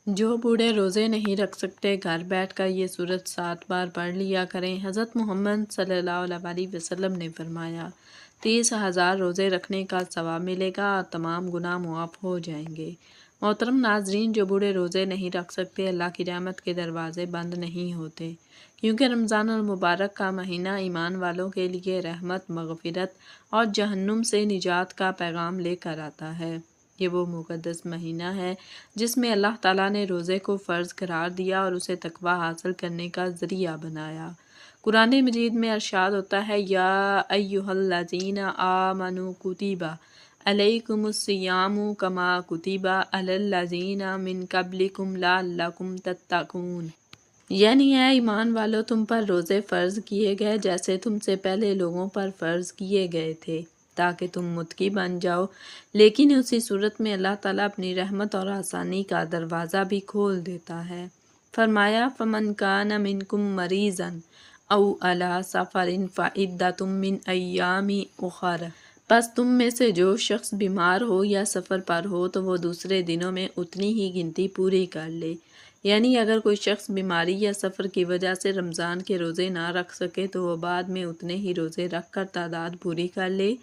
جو بوڑھے روزے نہیں رکھ سکتے گھر بیٹھ کر یہ سورت 7 بار پڑھ لیا کریں۔ حضرت محمد صلی اللہ علیہ وسلم نے فرمایا 30,000 روزے رکھنے کا ثواب ملے گا اور تمام گناہ معاف ہو جائیں گے۔ محترم ناظرین، جو بوڑھے روزے نہیں رکھ سکتے اللہ کی رحمت کے دروازے بند نہیں ہوتے، کیونکہ رمضان المبارک کا مہینہ ایمان والوں کے لیے رحمت، مغفرت اور جہنم سے نجات کا پیغام لے کر آتا ہے۔ یہ وہ مقدس مہینہ ہے جس میں اللہ تعالیٰ نے روزے کو فرض قرار دیا اور اسے تقویٰ حاصل کرنے کا ذریعہ بنایا۔ قرآن مجید میں ارشاد ہوتا ہے یا ایھا الذین آمنوا کتب علیکم الصیام کما کتب علی الذین من قبلکم لعلکم تتقون، یعنی اے ایمان والو، تم پر روزے فرض کیے گئے جیسے تم سے پہلے لوگوں پر فرض کیے گئے تھے تاکہ تم متقی بن جاؤ۔ لیکن اسی صورت میں اللہ تعالیٰ اپنی رحمت اور آسانی کا دروازہ بھی کھول دیتا ہے۔ فرمایا فَمَنْ كَانَ مِنْكُمْ مَرِيضًا أَوْ عَلَىٰ سَفَرٍ فَعِدَّةٌ مِّنْ أَيَّامٍ أُخَرَ، پس تم میں سے جو شخص بیمار ہو یا سفر پر ہو تو وہ دوسرے دنوں میں اتنی ہی گنتی پوری کر لے۔ یعنی اگر کوئی شخص بیماری یا سفر کی وجہ سے رمضان کے روزے نہ رکھ سکے تو وہ بعد میں اتنے ہی روزے رکھ کر تعداد پوری کر لے۔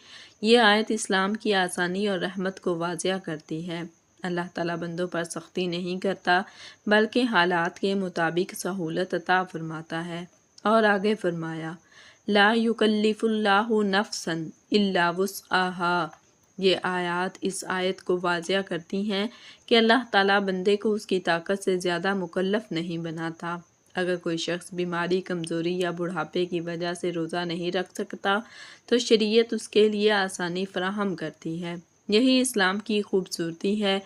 یہ آیت اسلام کی آسانی اور رحمت کو واضح کرتی ہے۔ اللہ تعالیٰ بندوں پر سختی نہیں کرتا بلکہ حالات کے مطابق سہولت عطا فرماتا ہے۔ اور آگے فرمایا لا یکلف اللہ نفسا الا وسعها۔ یہ آیات اس آیت کو واضح کرتی ہیں کہ اللہ تعالیٰ بندے کو اس کی طاقت سے زیادہ مکلف نہیں بناتا۔ اگر کوئی شخص بیماری، کمزوری یا بڑھاپے کی وجہ سے روزہ نہیں رکھ سکتا تو شریعت اس کے لیے آسانی فراہم کرتی ہے۔ یہی اسلام کی خوبصورتی ہے۔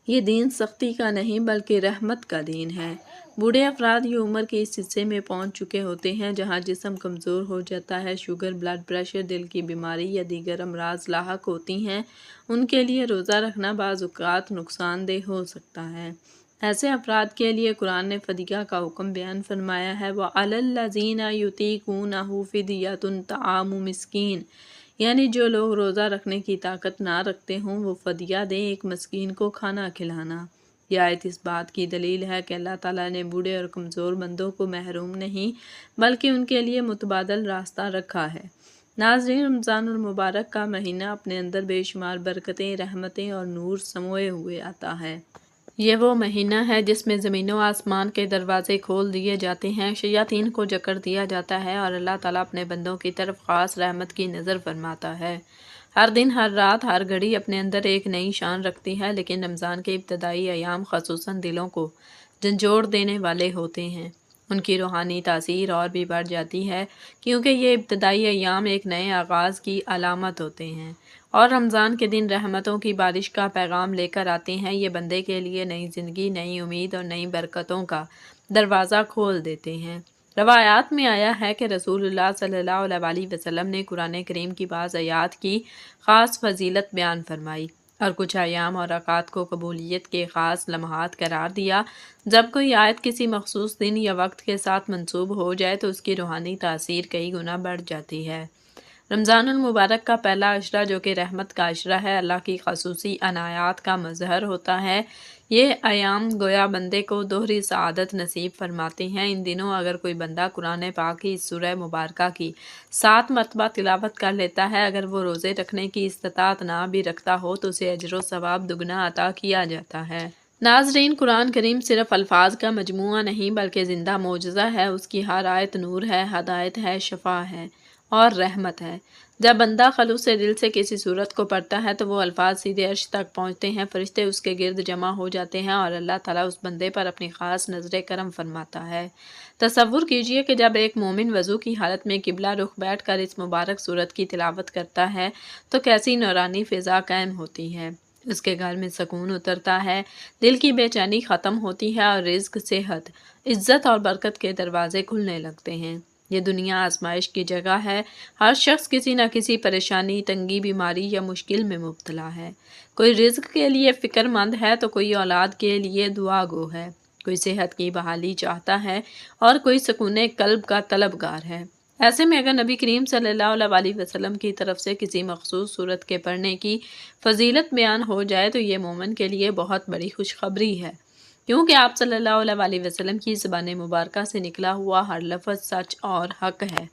یہ دین سختی کا نہیں بلکہ رحمت کا دین ہے۔ بوڑھے افراد یہ عمر کے اس حصے میں پہنچ چکے ہوتے ہیں جہاں جسم کمزور ہو جاتا ہے، شوگر، بلڈ پریشر، دل کی بیماری یا دیگر امراض لاحق ہوتی ہیں۔ ان کے لیے روزہ رکھنا بعض اوقات نقصان دہ ہو سکتا ہے۔ ایسے افراد کے لیے قرآن نے فدیہ کا حکم بیان فرمایا ہے وَعَلَى الَّذِينَ يُطِيقُونَهُ فِدْيَةٌ طَعَامُ مِسْكِين، یعنی جو لوگ روزہ رکھنے کی طاقت نہ رکھتے ہوں وہ فدیہ دیں، ایک مسکین کو کھانا کھلانا۔ یہ آیت اس بات کی دلیل ہے کہ اللہ تعالیٰ نے بوڑھے اور کمزور بندوں کو محروم نہیں بلکہ ان کے لیے متبادل راستہ رکھا ہے۔ ناظرین، رمضان المبارک کا مہینہ اپنے اندر بے شمار برکتیں، رحمتیں اور نور سموئے ہوئے آتا ہے۔ یہ وہ مہینہ ہے جس میں زمین و آسمان کے دروازے کھول دیے جاتے ہیں، شیاطین کو جکڑ دیا جاتا ہے اور اللہ تعالیٰ اپنے بندوں کی طرف خاص رحمت کی نظر فرماتا ہے۔ ہر دن، ہر رات، ہر گھڑی اپنے اندر ایک نئی شان رکھتی ہے، لیکن رمضان کے ابتدائی ایام خصوصاً دلوں کو جھنجھوڑ دینے والے ہوتے ہیں۔ ان کی روحانی تاثیر اور بھی بڑھ جاتی ہے کیونکہ یہ ابتدائی ایام ایک نئے آغاز کی علامت ہوتے ہیں اور رمضان کے دن رحمتوں کی بارش کا پیغام لے کر آتے ہیں۔ یہ بندے کے لیے نئی زندگی، نئی امید اور نئی برکتوں کا دروازہ کھول دیتے ہیں۔ روایات میں آیا ہے کہ رسول اللہ صلی اللہ علیہ وسلم نے قرآن کریم کی بعض آیات کی خاص فضیلت بیان فرمائی اور کچھ ایام اور اوقات کو قبولیت کے خاص لمحات قرار دیا۔ جب کوئی آیت کسی مخصوص دن یا وقت کے ساتھ منسوب ہو جائے تو اس کی روحانی تاثیر کئی گنا بڑھ جاتی ہے۔ رمضان المبارک کا پہلا عشرہ جو کہ رحمت کا عشرہ ہے، اللہ کی خصوصی عنایات کا مظہر ہوتا ہے۔ یہ ایام گویا بندے کو دوہری سعادت نصیب فرماتے ہیں۔ ان دنوں اگر کوئی بندہ قرآن پاک کی اس سورہ مبارکہ کی 7 مرتبہ تلاوت کر لیتا ہے، اگر وہ روزے رکھنے کی استطاعت نہ بھی رکھتا ہو تو اسے اجر و ثواب دگنا عطا کیا جاتا ہے۔ ناظرین، قرآن کریم صرف الفاظ کا مجموعہ نہیں بلکہ زندہ معجزہ ہے۔ اس کی ہر آیت نور ہے، ہدایت ہے، شفا ہے اور رحمت ہے۔ جب بندہ خلوص دل سے کسی سورت کو پڑھتا ہے تو وہ الفاظ سیدھے عرش تک پہنچتے ہیں، فرشتے اس کے گرد جمع ہو جاتے ہیں اور اللہ تعالیٰ اس بندے پر اپنی خاص نظر کرم فرماتا ہے۔ تصور کیجئے کہ جب ایک مومن وضو کی حالت میں قبلہ رخ بیٹھ کر اس مبارک سورت کی تلاوت کرتا ہے تو کیسی نورانی فضا قائم ہوتی ہے۔ اس کے گھر میں سکون اترتا ہے، دل کی بے چینی ختم ہوتی ہے اور رزق، صحت، عزت اور برکت کے دروازے کھلنے لگتے ہیں۔ یہ دنیا آزمائش کی جگہ ہے۔ ہر شخص کسی نہ کسی پریشانی، تنگی، بیماری یا مشکل میں مبتلا ہے۔ کوئی رزق کے لیے فکر مند ہے تو کوئی اولاد کے لیے دعا گو ہے، کوئی صحت کی بحالی چاہتا ہے اور کوئی سکون قلب کا طلبگار ہے۔ ایسے میں اگر نبی کریم صلی اللہ علیہ وسلم کی طرف سے کسی مخصوص سورت کے پڑھنے کی فضیلت بیان ہو جائے تو یہ مومن کے لیے بہت بڑی خوشخبری ہے۔ کیونکہ آپ صلی اللہ علیہ وسلم کی زبان مبارکہ سے نکلا ہوا ہر لفظ سچ اور حق ہے۔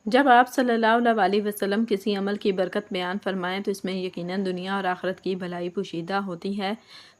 جب آپ صلی اللہ علیہ وسلم کسی عمل کی برکت بیان فرمائیں تو اس میں یقیناً دنیا اور آخرت کی بھلائی پوشیدہ ہوتی ہے۔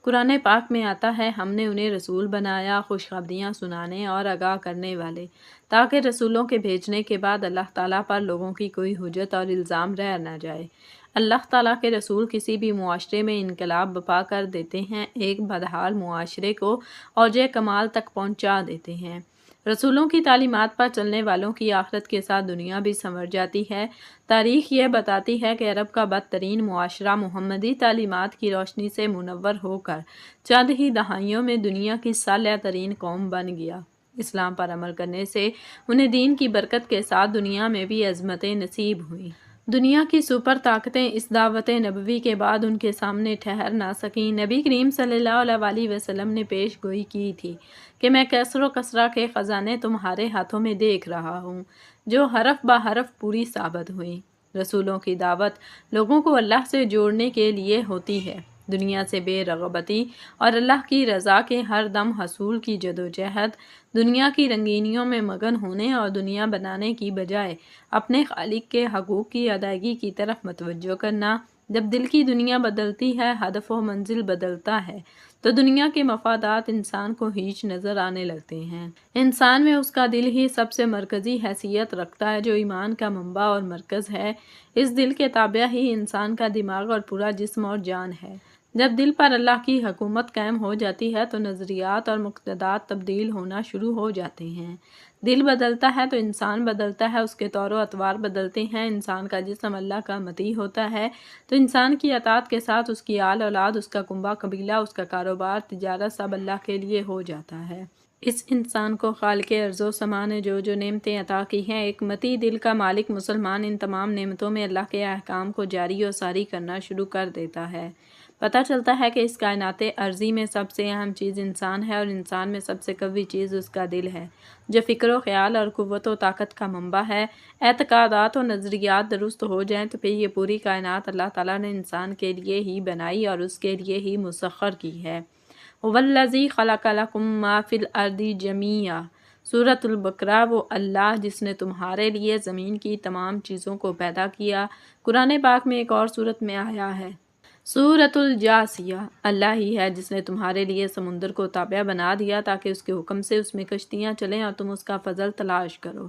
قرآن پاک میں آتا ہے، ہم نے انہیں رسول بنایا، خوشخبریاں سنانے اور آگاہ کرنے والے، تاکہ رسولوں کے بھیجنے کے بعد اللہ تعالیٰ پر لوگوں کی کوئی حجت اور الزام رہ نہ جائے۔ اللہ تعالیٰ کے رسول کسی بھی معاشرے میں انقلاب برپا کر دیتے ہیں، ایک بدحال معاشرے کو اوج کمال تک پہنچا دیتے ہیں۔ رسولوں کی تعلیمات پر چلنے والوں کی آخرت کے ساتھ دنیا بھی سنور جاتی ہے۔ تاریخ یہ بتاتی ہے کہ عرب کا بدترین معاشرہ محمدی تعلیمات کی روشنی سے منور ہو کر چند ہی دہائیوں میں دنیا کی صالح ترین قوم بن گیا۔ اسلام پر عمل کرنے سے انہیں دین کی برکت کے ساتھ دنیا میں بھی عظمتیں نصیب ہوئیں۔ دنیا کی سپر طاقتیں اس دعوت نبوی کے بعد ان کے سامنے ٹھہر نہ سکیں۔ نبی کریم صلی اللہ علیہ وسلم نے پیش گوئی کی تھی کہ میں کثر و کثرت کے خزانے تمہارے ہاتھوں میں دیکھ رہا ہوں، جو حرف بہ حرف پوری ثابت ہوئیں۔ رسولوں کی دعوت لوگوں کو اللہ سے جوڑنے کے لیے ہوتی ہے، دنیا سے بے رغبتی اور اللہ کی رضا کے ہر دم حصول کی جدوجہد، دنیا کی رنگینیوں میں مگن ہونے اور دنیا بنانے کی بجائے اپنے خالق کے حقوق کی ادائیگی کی طرف متوجہ کرنا۔ جب دل کی دنیا بدلتی ہے، ہدف و منزل بدلتا ہے، تو دنیا کے مفادات انسان کو ہیچ نظر آنے لگتے ہیں۔ انسان میں اس کا دل ہی سب سے مرکزی حیثیت رکھتا ہے، جو ایمان کا منبع اور مرکز ہے۔ اس دل کے تابع ہی انسان کا دماغ اور پورا جسم اور جان ہے۔ جب دل پر اللہ کی حکومت قائم ہو جاتی ہے تو نظریات اور مقتدیات تبدیل ہونا شروع ہو جاتے ہیں۔ دل بدلتا ہے تو انسان بدلتا ہے، اس کے طور و اطوار بدلتے ہیں۔ انسان کا جسم اللہ کا مطیع ہوتا ہے تو انسان کی اطاعت کے ساتھ اس کی آل اولاد، اس کا کنبہ قبیلہ، اس کا کاروبار، تجارت سب اللہ کے لیے ہو جاتا ہے۔ اس انسان کو خالق ارض و سما نے جو نعمتیں عطا کی ہیں، ایک مطیع دل کا مالک مسلمان ان تمام نعمتوں میں اللہ کے احکام کو جاری و ساری کرنا شروع کر دیتا ہے۔ پتہ چلتا ہے کہ اس کائنات ارضی میں سب سے اہم چیز انسان ہے، اور انسان میں سب سے قوی چیز اس کا دل ہے، جو فکر و خیال اور قوت و طاقت کا منبع ہے۔ اعتقادات و نظریات درست ہو جائیں تو پھر یہ پوری کائنات اللہ تعالیٰ نے انسان کے لیے ہی بنائی اور اس کے لیے ہی مسخر کی ہے۔ وَالَّذِي خَلَقَ لَكُم مَّا فِي الْأَرْضِ جَمِيعًا، سورۃ البقرہ۔ وہ اللہ جس نے تمہارے لیے زمین کی تمام چیزوں کو پیدا کیا۔ قرآن پاک میں ایک اور سورت میں آیا ہے، سورۃ الجاثیہ، اللہ ہی ہے جس نے تمہارے لیے سمندر کو تابع بنا دیا تاکہ اس کے حکم سے اس میں کشتیاں چلیں اور تم اس کا فضل تلاش کرو،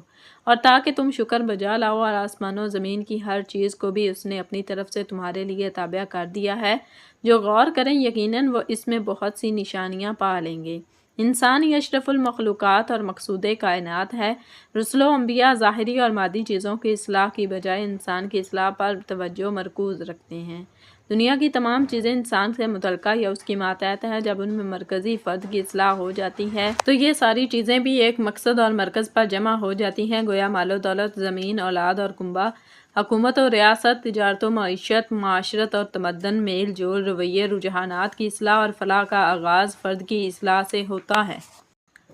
اور تاکہ تم شکر بجا لاؤ، اور آسمان و زمین کی ہر چیز کو بھی اس نے اپنی طرف سے تمہارے لیے تابع کر دیا ہے۔ جو غور کریں یقیناً وہ اس میں بہت سی نشانیاں پا لیں گے۔ انسان ہی اشرف المخلوقات اور مقصود کائنات ہے۔ رسل و انبیاء ظاہری اور مادی چیزوں کی اصلاح کی بجائے انسان کی اصلاح پر توجہ مرکوز رکھتے ہیں۔ دنیا کی تمام چیزیں انسان سے متعلقہ یا اس کی ماتحت ہیں۔ جب ان میں مرکزی فرد کی اصلاح ہو جاتی ہے تو یہ ساری چیزیں بھی ایک مقصد اور مرکز پر جمع ہو جاتی ہیں، گویا مال و دولت، زمین، اولاد اور کنبہ، حکومت و ریاست، تجارت و معیشت، معاشرت اور تمدن، میل جول، رویے، رجحانات کی اصلاح اور فلاح کا آغاز فرد کی اصلاح سے ہوتا ہے۔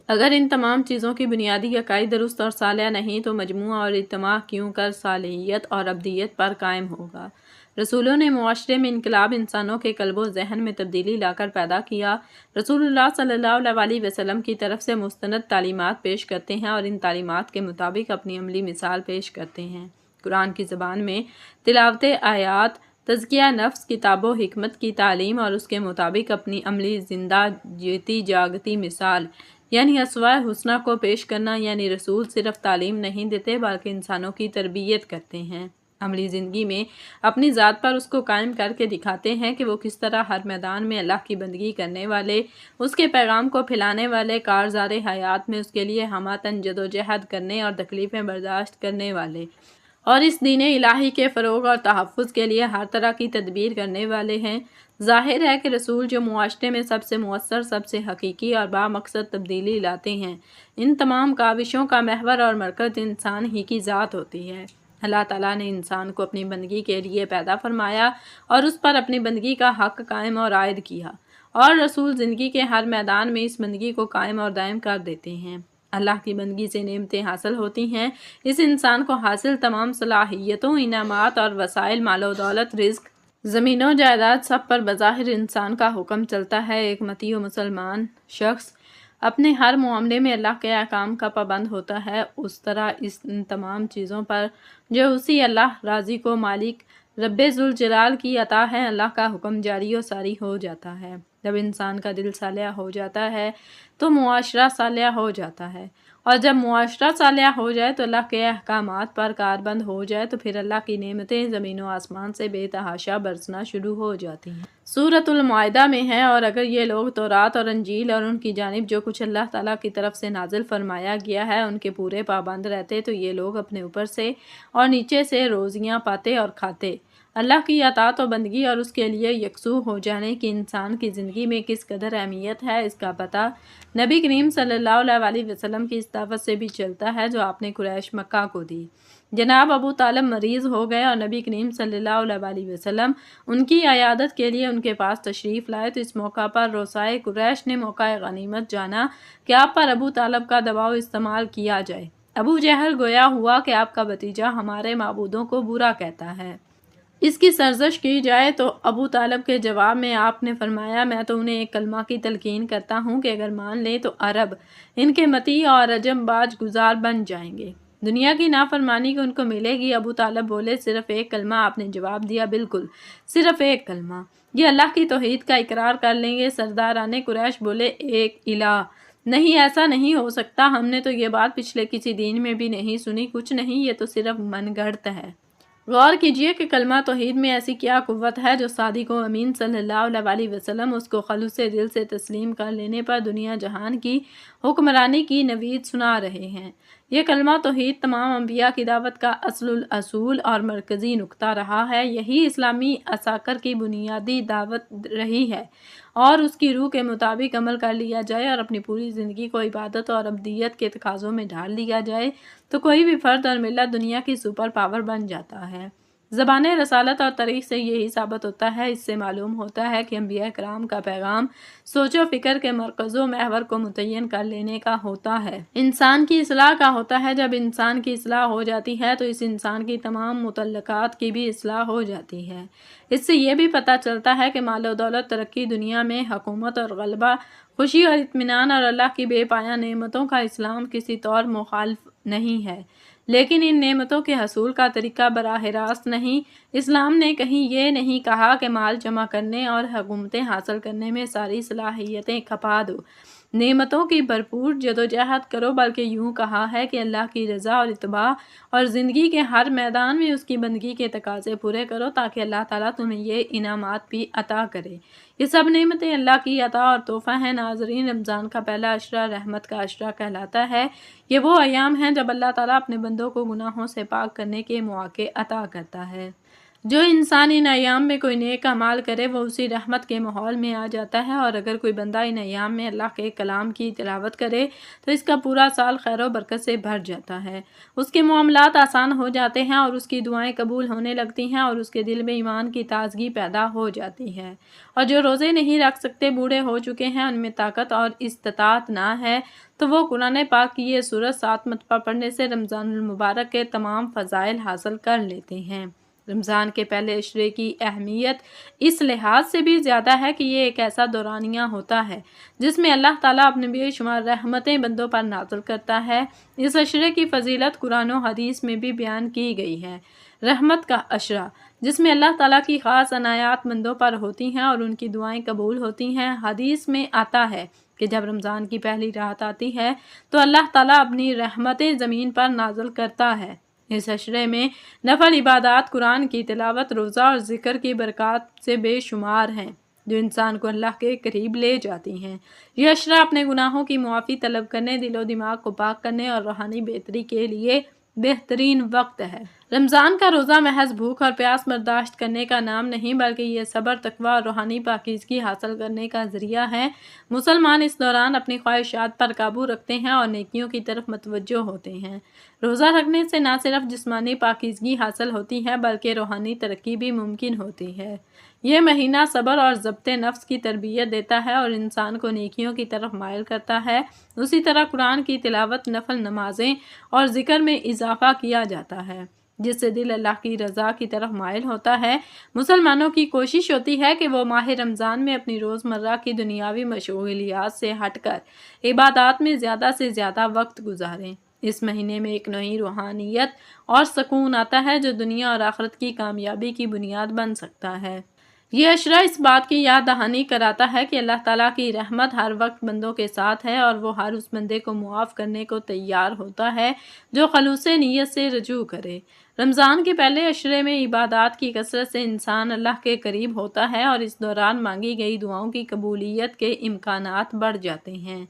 اگر ان تمام چیزوں کی بنیادی عقائد درست اور صالح نہیں تو مجموعہ اور اجتماع کیوں کر صالحیت اور ابدیت پر قائم ہوگا۔ رسولوں نے معاشرے میں انقلاب انسانوں کے قلب و ذہن میں تبدیلی لا کر پیدا کیا۔ رسول اللہ صلی اللہ علیہ وسلم کی طرف سے مستند تعلیمات پیش کرتے ہیں اور ان تعلیمات کے مطابق اپنی عملی مثال پیش کرتے ہیں۔ قرآن کی زبان میں تلاوت آیات، تزکیہ نفس، کتاب و حکمت کی تعلیم اور اس کے مطابق اپنی عملی زندہ جیتی جاگتی مثال یعنی اسوہ حسنہ کو پیش کرنا، یعنی رسول صرف تعلیم نہیں دیتے بلکہ انسانوں کی تربیت کرتے ہیں، عملی زندگی میں اپنی ذات پر اس کو قائم کر کے دکھاتے ہیں کہ وہ کس طرح ہر میدان میں اللہ کی بندگی کرنے والے، اس کے پیغام کو پھیلانے والے، کارزار حیات میں اس کے لیے ہمہ جدوجہد کرنے اور تکلیفیں برداشت کرنے والے، اور اس دین الہی کے فروغ اور تحفظ کے لیے ہر طرح کی تدبیر کرنے والے ہیں۔ ظاہر ہے کہ رسول جو معاشرے میں سب سے مؤثر، سب سے حقیقی اور بامقصد تبدیلی لاتے ہیں، ان تمام کاوشوں کا محور اور مرکز انسان ہی کی ذات ہوتی ہے۔ اللہ تعالیٰ نے انسان کو اپنی بندگی کے لیے پیدا فرمایا اور اس پر اپنی بندگی کا حق قائم اور عائد کیا، اور رسول زندگی کے ہر میدان میں اس بندگی کو قائم اور دائم کر دیتے ہیں۔ اللہ کی بندگی سے نعمتیں حاصل ہوتی ہیں۔ اس انسان کو حاصل تمام صلاحیتوں، انعامات اور وسائل، مال و دولت، رزق زمین و جائیداد سب پر بظاہر انسان کا حکم چلتا ہے۔ ایک مطیع و مسلمان شخص اپنے ہر معاملے میں اللہ کے احکام کا پابند ہوتا ہے، اس طرح ان تمام چیزوں پر جو اسی اللہ راضی کو مالک رب ذوالجلال کی عطا ہے، اللہ کا حکم جاری و ساری ہو جاتا ہے۔ جب انسان کا دل صالح ہو جاتا ہے تو معاشرہ صالح ہو جاتا ہے، اور جب معاشرہ صالح ہو جائے تو اللہ کے احکامات پر کاربند ہو جائے تو پھر اللہ کی نعمتیں زمین و آسمان سے بے تحاشا برسنا شروع ہو جاتی ہیں۔ سورۃ المائدہ میں ہے، اور اگر یہ لوگ تورات اور انجیل اور ان کی جانب جو کچھ اللہ تعالیٰ کی طرف سے نازل فرمایا گیا ہے ان کے پورے پابند رہتے تو یہ لوگ اپنے اوپر سے اور نیچے سے روزیاں پاتے اور کھاتے۔ اللہ کی اطاعت و بندگی اور اس کے لیے یکسو ہو جانے کی انسان کی زندگی میں کس قدر اہمیت ہے، اس کا پتہ نبی کریم صلی اللہ علیہ وسلم کی اس دعوت سے بھی چلتا ہے جو آپ نے قریش مکہ کو دی۔ جناب ابو طالب مریض ہو گئے اور نبی کریم صلی اللہ علیہ وسلم ان کی عیادت کے لیے ان کے پاس تشریف لائے، تو اس موقع پر رؤسائے قریش نے موقع غنیمت جانا کہ آپ پر ابو طالب کا دباؤ استعمال کیا جائے۔ ابو جہل گویا ہوا کہ آپ کا بھتیجا ہمارے معبودوں کو برا کہتا ہے، اس کی سرزش کی جائے، تو ابو طالب کے جواب میں آپ نے فرمایا میں تو انہیں ایک کلمہ کی تلقین کرتا ہوں کہ اگر مان لیں تو عرب ان کے مطیع اور عجم باج گزار بن جائیں گے، دنیا کی نافرمانی کو ان کو ملے گی۔ ابو طالب بولے صرف ایک کلمہ؟ آپ نے جواب دیا بالکل صرف ایک کلمہ، یہ اللہ کی توحید کا اقرار کر لیں گے۔ سرداران قریش بولے ایک الہ نہیں، ایسا نہیں ہو سکتا، ہم نے تو یہ بات پچھلے کسی دین میں بھی نہیں سنی، کچھ نہیں، یہ تو صرف من گھڑت ہے۔ غور کیجئے کہ کلمہ توحید میں ایسی کیا قوت ہے جو صادق و امین صلی اللہ علیہ وسلم اس کو خلوص دل سے تسلیم کر لینے پر دنیا جہان کی حکمرانی کی نوید سنا رہے ہیں۔ یہ کلمہ توحید تمام انبیاء کی دعوت کا اصل الاصول اور مرکزی نقطہ رہا ہے، یہی اسلامی عساکر کی بنیادی دعوت رہی ہے، اور اس کی روح کے مطابق عمل کر لیا جائے اور اپنی پوری زندگی کو عبادت اور عبودیت کے تقاضوں میں ڈھال لیا جائے تو کوئی بھی فرد اور ملت دنیا کی سپر پاور بن جاتا ہے۔ زبان رسالت اور تاریخ سے یہی ثابت ہوتا ہے۔ اس سے معلوم ہوتا ہے کہ انبیاء کرام کا پیغام سوچ و فکر کے مرکز و محور کو متعین کر لینے کا ہوتا ہے، انسان کی اصلاح کا ہوتا ہے۔ جب انسان کی اصلاح ہو جاتی ہے تو اس انسان کی تمام متعلقات کی بھی اصلاح ہو جاتی ہے۔ اس سے یہ بھی پتہ چلتا ہے کہ مال و دولت، ترقی، دنیا میں حکومت اور غلبہ، خوشی اور اطمینان اور اللہ کی بے پایہ نعمتوں کا اسلام کسی طور مخالف نہیں ہے، لیکن ان نعمتوں کے حصول کا طریقہ براہ راست نہیں۔ اسلام نے کہیں یہ نہیں کہا کہ مال جمع کرنے اور حکومتیں حاصل کرنے میں ساری صلاحیتیں کھپا دو، نعمتوں کی بھرپور جدوجہد کرو، بلکہ یوں کہا ہے کہ اللہ کی رضا اور اتباع اور زندگی کے ہر میدان میں اس کی بندگی کے تقاضے پورے کرو تاکہ اللہ تعالیٰ تمہیں یہ انعامات بھی عطا کرے۔ یہ سب نعمتیں اللہ کی عطا اور تحفہ ہیں۔ ناظرین، رمضان کا پہلا عشرہ رحمت کا عشرہ کہلاتا ہے۔ یہ وہ ایام ہیں جب اللہ تعالیٰ اپنے بندوں کو گناہوں سے پاک کرنے کے مواقع عطا کرتا ہے۔ جو انسان ان ایام میں کوئی نیک اعمال کرے وہ اسی رحمت کے ماحول میں آ جاتا ہے، اور اگر کوئی بندہ ان ایام میں اللہ کے کلام کی تلاوت کرے تو اس کا پورا سال خیر و برکت سے بھر جاتا ہے، اس کے معاملات آسان ہو جاتے ہیں اور اس کی دعائیں قبول ہونے لگتی ہیں اور اس کے دل میں ایمان کی تازگی پیدا ہو جاتی ہے۔ اور جو روزے نہیں رکھ سکتے، بوڑھے ہو چکے ہیں، ان میں طاقت اور استطاعت نہ ہے، تو وہ قرآن پاک کی یہ سورت 7 مرتبہ پڑھنے سے رمضان المبارک کے تمام فضائل حاصل کر لیتے ہیں۔ رمضان کے پہلے عشرے کی اہمیت اس لحاظ سے بھی زیادہ ہے کہ یہ ایک ایسا دورانیہ ہوتا ہے جس میں اللہ تعالیٰ اپنے بے شمار رحمتیں بندوں پر نازل کرتا ہے۔ اس عشرے کی فضیلت قرآن و حدیث میں بھی بیان کی گئی ہے۔ رحمت کا عشرہ، جس میں اللہ تعالیٰ کی خاص عنایات بندوں پر ہوتی ہیں اور ان کی دعائیں قبول ہوتی ہیں۔ حدیث میں آتا ہے کہ جب رمضان کی پہلی رات آتی ہے تو اللہ تعالیٰ اپنی رحمتیں زمین پر نازل کرتا ہے۔ اس عشرے میں نفل عبادات، قرآن کی تلاوت، روزہ اور ذکر کی برکات سے بے شمار ہیں جو انسان کو اللہ کے قریب لے جاتی ہیں۔ یہ عشرہ اپنے گناہوں کی معافی طلب کرنے، دل و دماغ کو پاک کرنے اور روحانی بہتری کے لیے بہترین وقت ہے۔ رمضان کا روزہ محض بھوک اور پیاس برداشت کرنے کا نام نہیں بلکہ یہ صبر، تقویٰ اور روحانی پاکیزگی حاصل کرنے کا ذریعہ ہے۔ مسلمان اس دوران اپنی خواہشات پر قابو رکھتے ہیں اور نیکیوں کی طرف متوجہ ہوتے ہیں۔ روزہ رکھنے سے نہ صرف جسمانی پاکیزگی حاصل ہوتی ہے بلکہ روحانی ترقی بھی ممکن ہوتی ہے۔ یہ مہینہ صبر اور ضبط نفس کی تربیت دیتا ہے اور انسان کو نیکیوں کی طرف مائل کرتا ہے۔ اسی طرح قرآن کی تلاوت، نفل نمازیں اور ذکر میں اضافہ کیا جاتا ہے۔ جس سے دل اللہ کی رضا کی طرف مائل ہوتا ہے۔ مسلمانوں کی کوشش ہوتی ہے کہ وہ ماہ رمضان میں اپنی روزمرہ کی دنیاوی مشغولیات سے ہٹ کر عبادات میں زیادہ سے زیادہ وقت گزاریں۔ اس مہینے میں ایک نئی روحانیت اور سکون آتا ہے جو دنیا اور آخرت کی کامیابی کی بنیاد بن سکتا ہے۔ یہ عشرہ اس بات کی یاد دہانی کراتا ہے کہ اللہ تعالیٰ کی رحمت ہر وقت بندوں کے ساتھ ہے اور وہ ہر اس بندے کو معاف کرنے کو تیار ہوتا ہے جو خلوص نیت سے رجوع کرے۔ رمضان کے پہلے عشرے میں عبادات کی کثرت سے انسان اللہ کے قریب ہوتا ہے اور اس دوران مانگی گئی دعاؤں کی قبولیت کے امکانات بڑھ جاتے ہیں۔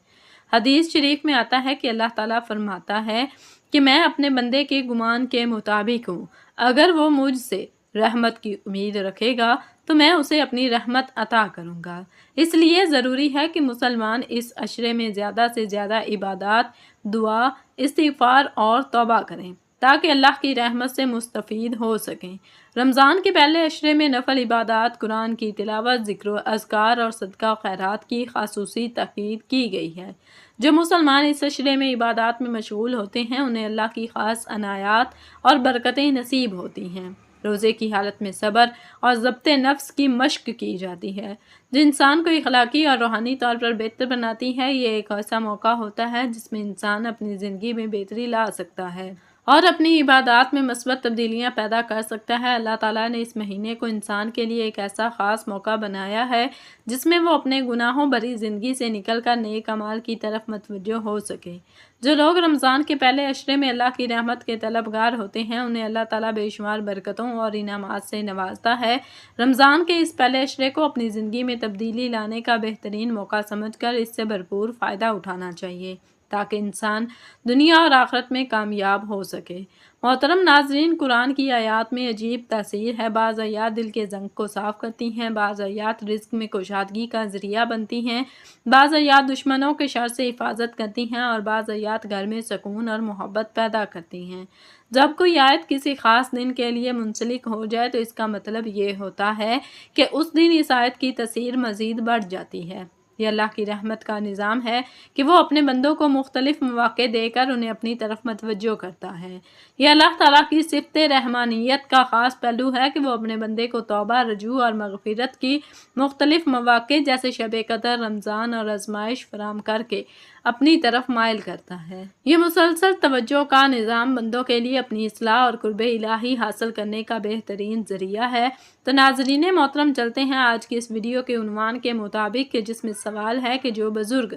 حدیث شریف میں آتا ہے کہ اللہ تعالیٰ فرماتا ہے کہ میں اپنے بندے کے گمان کے مطابق ہوں، اگر وہ مجھ سے رحمت کی امید رکھے گا تو میں اسے اپنی رحمت عطا کروں گا۔ اس لیے ضروری ہے کہ مسلمان اس عشرے میں زیادہ سے زیادہ عبادات، دعا، استغفار اور توبہ کریں تاکہ اللہ کی رحمت سے مستفید ہو سکیں۔ رمضان کے پہلے عشرے میں نفل عبادات، قرآن کی تلاوت، ذکر و اذکار اور صدقہ و خیرات کی خصوصی تاکید کی گئی ہے۔ جو مسلمان اس عشرے میں عبادات میں مشغول ہوتے ہیں انہیں اللہ کی خاص عنایات اور برکتیں نصیب ہوتی ہیں۔ روزے کی حالت میں صبر اور ضبط نفس کی مشق کی جاتی ہے جو انسان کو اخلاقی اور روحانی طور پر بہتر بناتی ہے۔ یہ ایک ایسا موقع ہوتا ہے جس میں انسان اپنی زندگی میں بہتری لا سکتا ہے اور اپنی عبادات میں مثبت تبدیلیاں پیدا کر سکتا ہے۔ اللہ تعالیٰ نے اس مہینے کو انسان کے لیے ایک ایسا خاص موقع بنایا ہے جس میں وہ اپنے گناہوں بھری زندگی سے نکل کر نیک اعمال کی طرف متوجہ ہو سکے۔ جو لوگ رمضان کے پہلے عشرے میں اللہ کی رحمت کے طلبگار ہوتے ہیں انہیں اللہ تعالیٰ بے شمار برکتوں اور انعامات سے نوازتا ہے۔ رمضان کے اس پہلے عشرے کو اپنی زندگی میں تبدیلی لانے کا بہترین موقع سمجھ کر اس سے بھرپور فائدہ اٹھانا چاہیے تاکہ انسان دنیا اور آخرت میں کامیاب ہو سکے۔ محترم ناظرین، قرآن کی آیات میں عجیب تاثیر ہے۔ بعض آیات دل کے زنگ کو صاف کرتی ہیں، بعض آیات رزق میں کشادگی کا ذریعہ بنتی ہیں، بعض آیات دشمنوں کے شر سے حفاظت کرتی ہیں اور بعض آیات گھر میں سکون اور محبت پیدا کرتی ہیں۔ جب کوئی آیت کسی خاص دن کے لیے منسلک ہو جائے تو اس کا مطلب یہ ہوتا ہے کہ اس دن اس آیت کی تاثیر مزید بڑھ جاتی ہے۔ یہ اللہ کی رحمت کا نظام ہے کہ وہ اپنے بندوں کو مختلف مواقع دے کر انہیں اپنی طرف متوجہ کرتا ہے۔ یہ اللہ تعالیٰ کی صفت رحمانیت کا خاص پہلو ہے کہ وہ اپنے بندے کو توبہ، رجوع اور مغفرت کی مختلف مواقع جیسے شب قدر، رمضان اور آزمائش فراہم کر کے اپنی طرف مائل کرتا ہے۔ یہ مسلسل توجہ کا نظام بندوں کے لیے اپنی اصلاح اور قرب الہی حاصل کرنے کا بہترین ذریعہ ہے۔ تو ناظرین محترم، چلتے ہیں آج کی اس ویڈیو کے عنوان کے مطابق کہ جس میں سوال ہے کہ جو بزرگ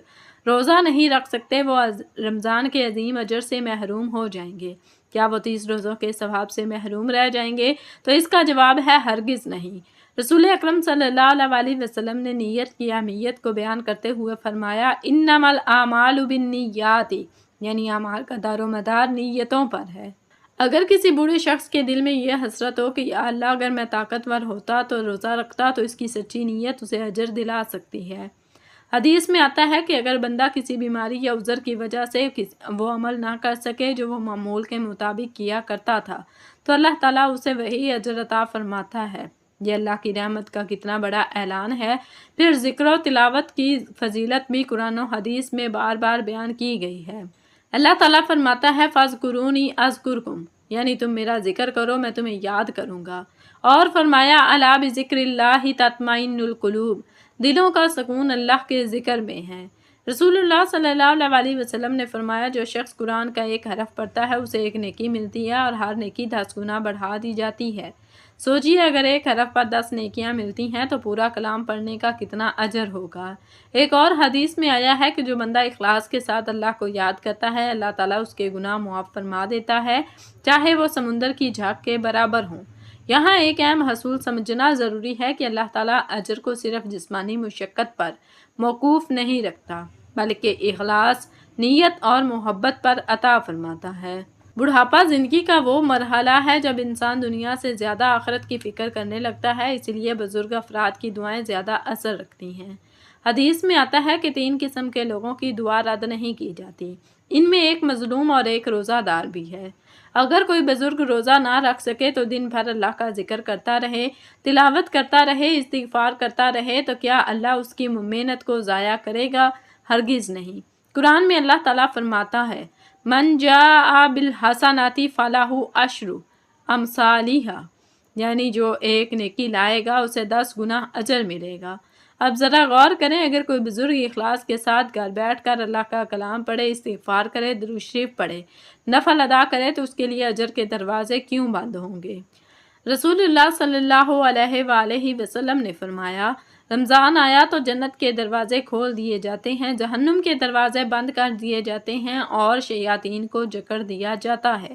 روزہ نہیں رکھ سکتے وہ رمضان کے عظیم اجر سے محروم ہو جائیں گے۔ کیا وہ 30 روزوں کے ثواب سے محروم رہ جائیں گے؟ تو اس کا جواب ہے ہرگز نہیں۔ رسول اکرم صلی اللہ علیہ وسلم نے نیت کی اہمیت کو بیان کرتے ہوئے فرمایا، انما الاعمال بالنیات، یعنی اعمال کا دار و مدار نیتوں پر ہے۔ اگر کسی بوڑھے شخص کے دل میں یہ حسرت ہو کہ یا اللہ اگر میں طاقتور ہوتا تو روزہ رکھتا تو اس کی سچی نیت اسے اجر دلا سکتی ہے۔ حدیث میں آتا ہے کہ اگر بندہ کسی بیماری یا عذر کی وجہ سے وہ عمل نہ کر سکے جو وہ معمول کے مطابق کیا کرتا تھا تو اللہ تعالیٰ اسے وہی اجر عطا فرماتا ہے۔ یہ اللہ کی رحمت کا کتنا بڑا اعلان ہے۔ پھر ذکر و تلاوت کی فضیلت بھی قرآن و حدیث میں بار بار بیان کی گئی ہے۔ اللہ تعالیٰ فرماتا ہے فَاذْكُرُونِی أَذْكُرْكُمْ، یعنی تم میرا ذکر کرو میں تمہیں یاد کروں گا۔ اور فرمایا الا بذکر اللہ تطمئن القلوب، دلوں کا سکون اللہ کے ذکر میں ہے۔ رسول اللہ صلی اللہ علیہ وسلم نے فرمایا جو شخص قرآن کا ایک حرف پڑھتا ہے اسے ایک نیکی ملتی ہے اور ہر نیکی 10 گنا بڑھا دی جاتی ہے۔ سوچئے اگر ایک حرف پر 10 نیکیاں ملتی ہیں تو پورا کلام پڑھنے کا کتنا اجر ہوگا۔ ایک اور حدیث میں آیا ہے کہ جو بندہ اخلاص کے ساتھ اللہ کو یاد کرتا ہے اللہ تعالیٰ اس کے گناہ معاف فرما دیتا ہے چاہے وہ سمندر کی جھاگ کے برابر ہوں۔ یہاں ایک اہم حصول سمجھنا ضروری ہے کہ اللہ تعالیٰ اجر کو صرف جسمانی مشقت پر موقوف نہیں رکھتا بلکہ اخلاص، نیت اور محبت پر عطا فرماتا ہے۔ بڑھاپا زندگی کا وہ مرحلہ ہے جب انسان دنیا سے زیادہ آخرت کی فکر کرنے لگتا ہے، اسی لیے بزرگ افراد کی دعائیں زیادہ اثر رکھتی ہیں۔ حدیث میں آتا ہے کہ 3 قسم کے لوگوں کی دعا رد نہیں کی جاتی، ان میں ایک مظلوم اور ایک روزہ دار بھی ہے۔ اگر کوئی بزرگ روزہ نہ رکھ سکے تو دن بھر اللہ کا ذکر کرتا رہے، تلاوت کرتا رہے، استغفار کرتا رہے تو کیا اللہ اس کی محنت کو ضائع کرے گا؟ ہرگز نہیں۔ قرآن میں اللہ تعالیٰ فرماتا ہے من جاء بالحسنات فلہ عشر امثالها، یعنی جو ایک نیکی لائے گا اسے 10 گنا اجر ملے گا۔ اب ذرا غور کریں، اگر کوئی بزرگ اخلاص کے ساتھ گھر بیٹھ کر اللہ کا کلام پڑھے، استغفار کرے، درود شریف پڑھے، نفل ادا کرے تو اس کے لیے اجر کے دروازے کیوں بند ہوں گے؟ رسول اللہ صلی اللہ علیہ وآلہ وسلم نے فرمایا، رمضان آیا تو جنت کے دروازے کھول دیے جاتے ہیں، جہنم کے دروازے بند کر دیے جاتے ہیں اور شیاطین کو جکڑ دیا جاتا ہے۔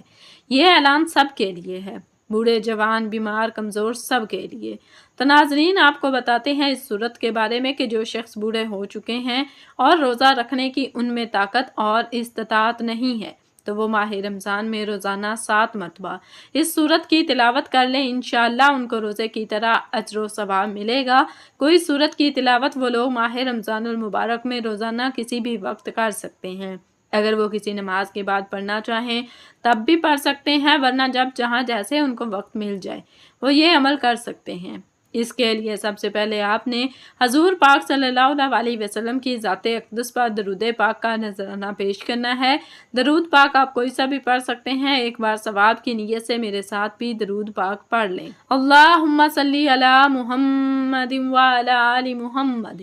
یہ اعلان سب کے لیے ہے، بوڑھے، جوان، بیمار، کمزور، سب کے لیے۔ تو ناظرین، آپ کو بتاتے ہیں اس صورت کے بارے میں کہ جو شخص بوڑھے ہو چکے ہیں اور روزہ رکھنے کی ان میں طاقت اور استطاعت نہیں ہے تو وہ ماہ رمضان میں روزانہ 7 مرتبہ اس سورت کی تلاوت کر لیں، انشاءاللہ ان کو روزے کی طرح اجر و ثواب ملے گا۔ کوئی سورت کی تلاوت وہ لوگ ماہ رمضان المبارک میں روزانہ کسی بھی وقت کر سکتے ہیں۔ اگر وہ کسی نماز کے بعد پڑھنا چاہیں تب بھی پڑھ سکتے ہیں، ورنہ جب جہاں جیسے ان کو وقت مل جائے وہ یہ عمل کر سکتے ہیں۔ اس کے لیے سب سے پہلے آپ نے حضور پاک صلی اللہ علیہ وسلم کی ذات اقدس پر درود پاک کا نذرانہ پیش کرنا ہے۔ درود پاک آپ کوئی سا بھی پڑھ سکتے ہیں، ایک بار ثواب کی نیت سے میرے ساتھ بھی درود پاک پڑھ لیں۔ اللہم صلی علی محمد وعلی آل محمد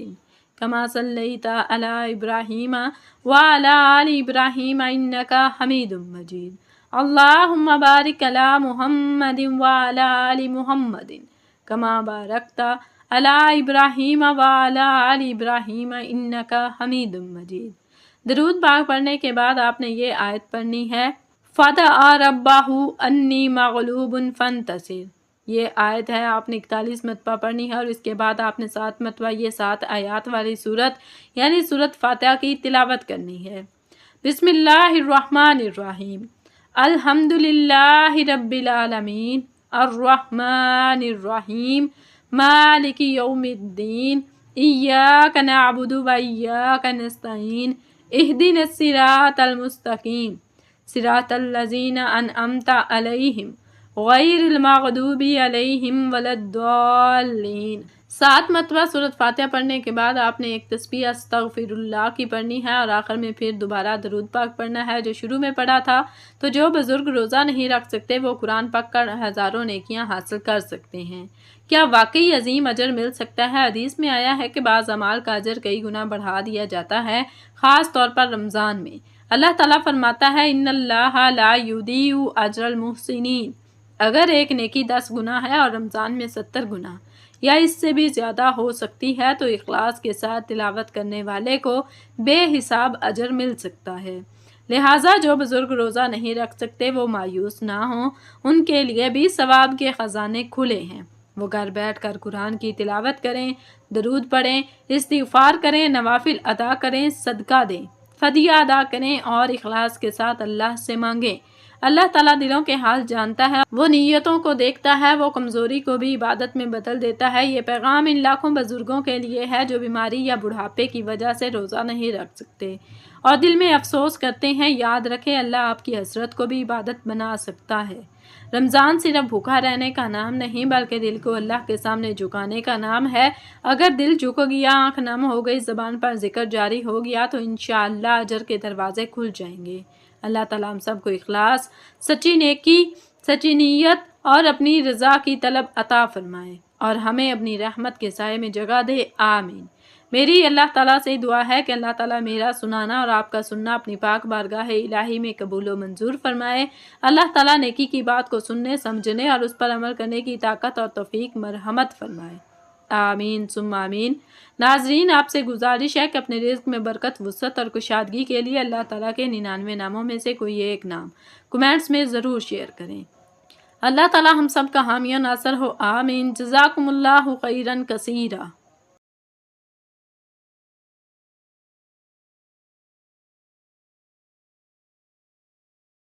کما صلیت علی ابراہیم وعلی آل ابراہیم انک حمید مجید۔ اللہم بارک علی محمد وعلی آل محمد کما بارکت علی ابراہیم وعلی آل ابراہیم انک حمید مجید۔ درود پاک پڑھنے کے بعد آپ نے یہ آیت پڑھنی ہے، فَدَعَا رَبَّهُ أَنِّي مَغْلُوبٌ فَانتَصِرْ۔ یہ آیت ہے، آپ نے 41 مرتبہ پڑھنی ہے اور اس کے بعد آپ نے 7 مرتبہ یہ 7 آیات والی سورت یعنی سورت فاتحہ کی تلاوت کرنی ہے۔ بسم اللہ الرحمن الرحیم، الحمدللہ رب العالمین، الرحمن الرحیم، مالک یوم الدین، ایاک نعبد و ایاک نستعین، اہدنا الصراط المستقیم، صراط الذین انعمت علیہم غیر المغضوب علیہم ولا الضالین۔ 7 مرتبہ سورۃ فاتحہ پڑھنے کے بعد آپ نے ایک تسبیح استغفر اللہ کی پڑھنی ہے اور آخر میں پھر دوبارہ درود پاک پڑھنا ہے جو شروع میں پڑھا تھا۔ تو جو بزرگ روزہ نہیں رکھ سکتے وہ قرآن پڑھ کر ہزاروں نیکیاں حاصل کر سکتے ہیں۔ کیا واقعی عظیم اجر مل سکتا ہے؟ حدیث میں آیا ہے کہ بعض اعمال کا اجر کئی گنا بڑھا دیا جاتا ہے، خاص طور پر رمضان میں۔ اللہ تعالیٰ فرماتا ہے، ان اللہ لا یضیع اجر المحسنین۔ اگر ایک نیکی 10 گنا ہے اور رمضان میں 70 گنا یا اس سے بھی زیادہ ہو سکتی ہے تو اخلاص کے ساتھ تلاوت کرنے والے کو بے حساب اجر مل سکتا ہے۔ لہٰذا جو بزرگ روزہ نہیں رکھ سکتے وہ مایوس نہ ہوں، ان کے لیے بھی ثواب کے خزانے کھلے ہیں۔ وہ گھر بیٹھ کر قرآن کی تلاوت کریں، درود پڑھیں، استغفار کریں، نوافل ادا کریں، صدقہ دیں، فدیہ ادا کریں اور اخلاص کے ساتھ اللہ سے مانگیں۔ اللہ تعالیٰ دلوں کے حال جانتا ہے، وہ نیتوں کو دیکھتا ہے، وہ کمزوری کو بھی عبادت میں بدل دیتا ہے۔ یہ پیغام ان لاکھوں بزرگوں کے لیے ہے جو بیماری یا بڑھاپے کی وجہ سے روزہ نہیں رکھ سکتے اور دل میں افسوس کرتے ہیں۔ یاد رکھیں، اللہ آپ کی حسرت کو بھی عبادت بنا سکتا ہے۔ رمضان صرف بھوکا رہنے کا نام نہیں بلکہ دل کو اللہ کے سامنے جھکانے کا نام ہے۔ اگر دل جھک گیا، آنکھ نم ہو گئی، زبان پر ذکر جاری ہو گیا تو انشاءاللہ اجر کے دروازے کھل جائیں گے۔ اللہ تعالیٰ ہم سب کو اخلاص، سچی نیکی، سچی نیت اور اپنی رضا کی طلب عطا فرمائے اور ہمیں اپنی رحمت کے سائے میں جگہ دے، آمین۔ میری اللہ تعالیٰ سے دعا ہے کہ اللہ تعالیٰ میرا سنانا اور آپ کا سننا اپنی پاک بارگاہ الہی میں قبول و منظور فرمائے۔ اللہ تعالیٰ نیکی کی بات کو سننے، سمجھنے اور اس پر عمل کرنے کی طاقت اور توفیق مرحمت فرمائے، آمین ثم آمین۔ ناظرین، آپ سے گزارش ہے کہ اپنے رزق میں برکت، وسعت اور کشادگی کے لیے اللہ تعالیٰ کے 99 ناموں میں سے کوئی ایک نام کمنٹس میں ضرور شیئر کریں۔ اللہ تعالیٰ ہم سب کا حامی و ناصر ہو، آمین۔ جزاکم اللہ خیرا کثیرا۔